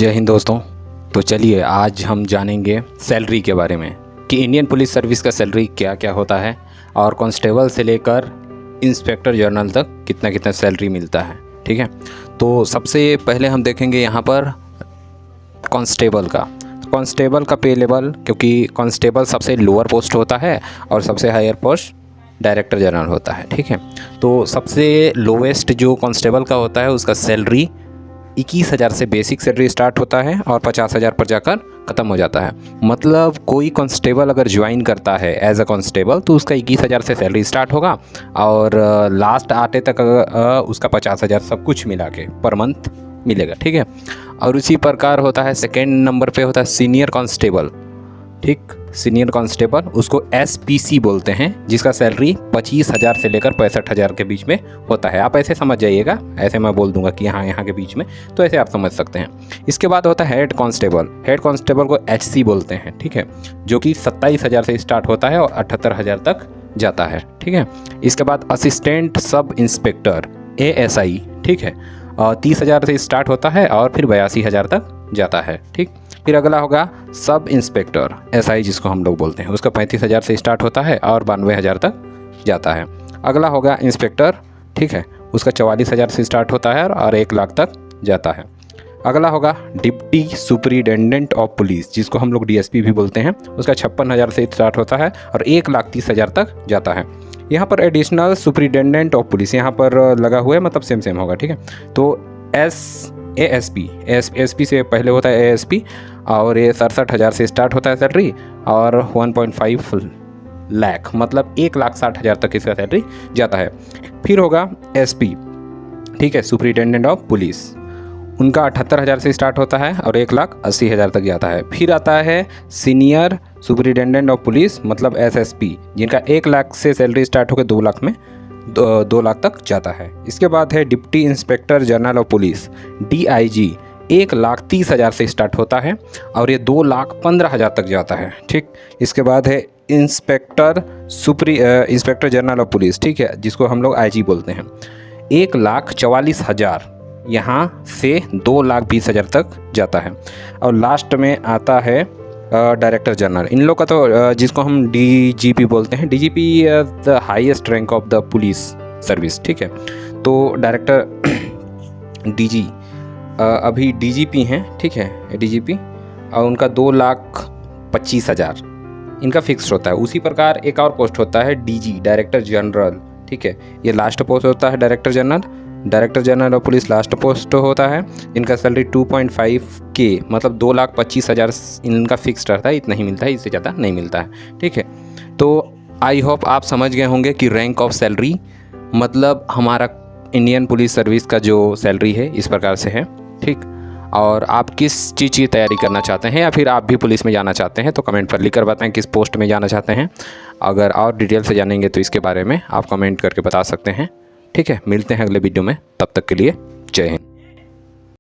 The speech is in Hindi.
जय हिंद दोस्तों। तो चलिए आज हम जानेंगे सैलरी के बारे में कि इंडियन पुलिस सर्विस का सैलरी क्या क्या होता है और कांस्टेबल से लेकर इंस्पेक्टर जनरल तक कितना कितना सैलरी मिलता है। ठीक है, तो सबसे पहले हम देखेंगे यहाँ पर कांस्टेबल का पे लेवल, क्योंकि कांस्टेबल सबसे लोअर पोस्ट होता है और सबसे हायर पोस्ट डायरेक्टर जनरल होता है। ठीक है, तो सबसे लोवेस्ट जो कांस्टेबल का होता है उसका सैलरी 21,000 से बेसिक सैलरी स्टार्ट होता है और 50,000 पर जाकर ख़त्म हो जाता है। मतलब कोई कांस्टेबल अगर ज्वाइन करता है एज अ कांस्टेबल तो उसका 21,000 से सैलरी स्टार्ट होगा और लास्ट आते तक उसका 50,000 सब कुछ मिला के पर मंथ मिलेगा। ठीक है, और उसी प्रकार होता है सेकेंड नंबर पे होता है सीनियर कांस्टेबल। ठीक, सीनियर कांस्टेबल उसको SPC बोलते हैं, जिसका सैलरी 25,000 से लेकर 65,000 के बीच में होता है। आप ऐसे समझ जाइएगा, ऐसे मैं बोल दूंगा कि यहाँ के बीच में, तो ऐसे आप समझ सकते हैं। इसके बाद होता है हेड कांस्टेबल को HC बोलते हैं। ठीक है, जो कि 27,000 से स्टार्ट होता है और 78,000 तक जाता है। ठीक है, इसके बाद असिस्टेंट सब इंस्पेक्टर ASI, ठीक है, 30,000 से स्टार्ट होता है और फिर 82,000 तक जाता है। ठीक, फिर अगला होगा सब इंस्पेक्टर SI जिसको हम लोग बोलते हैं, उसका 35,000 से स्टार्ट होता है और 92,000 तक जाता है। अगला होगा इंस्पेक्टर, ठीक है, उसका 44,000 से स्टार्ट होता है और 1 लाख तक जाता है। अगला होगा डिप्टी सुपरिटेंडेंट ऑफ पुलिस, जिसको हम लोग DSP भी बोलते हैं, उसका 56,000 से स्टार्ट होता है और 1,30,000 तक जाता है। यहाँ पर एडिशनल सुपरिटेंडेंट ऑफ पुलिस यहाँ पर लगा हुआ है, मतलब सेम होगा। ठीक है, तो ASP से पहले होता है ASP और ये 67,000 से स्टार्ट होता है सैलरी और 1.5 लाख, मतलब 1,60,000 तक इसका सैलरी जाता है। फिर होगा SP, ठीक है, सुपरिटेंडेंट ऑफ पुलिस, उनका 78,000 से स्टार्ट होता है और 1,80,000 तक जाता है। फिर आता है सीनियर सुपरिटेंडेंट ऑफ पुलिस, मतलब SSP, जिनका 1 लाख से सैलरी स्टार्ट होकर 2 लाख में 2 लाख तक जाता है। इसके बाद है deputy inspector general of police DIG, 1,30,000 से स्टार्ट होता है और ये 2,15,000 तक जाता है। ठीक, इसके बाद है इंस्पेक्टर जनरल ऑफ पुलिस, ठीक है, जिसको हम लोग IG बोलते हैं, 1,44,000 यहाँ से 2,20,000 तक जाता है। और लास्ट में आता है डायरेक्टर जनरल। इन लोग का तो जिसको हम DGP बोलते हैं, DGP the highest rank of the police service. ठीक है, तो डायरेक्टर DG अभी DGP हैं, ठीक है, DGP, और उनका 2,25,000 इनका फिक्स होता है। उसी प्रकार एक और पोस्ट होता है DG डायरेक्टर जनरल, ठीक है, ये लास्ट पोस्ट होता है director general of police last post होता है। इनका सैलरी 2.5K, मतलब 2,25,000 इनका फिक्स रहता है, इतना ही मिलता है, इससे ज़्यादा नहीं मिलता है। ठीक है, तो आई होप आप समझ गए होंगे कि रैंक ऑफ सैलरी मतलब हमारा इंडियन पुलिस सर्विस का जो सैलरी है इस प्रकार से है। ठीक, और आप किस चीज़ की तैयारी करना चाहते हैं या फिर आप भी पुलिस में जाना चाहते हैं तो कमेंट पर लिख कर बताएं किस पोस्ट में जाना चाहते हैं। अगर और डिटेल से जानेंगे तो इसके बारे में आप कमेंट करके बता सकते हैं। ठीक है, मिलते हैं अगले वीडियो में, तब तक के लिए जय हिंद।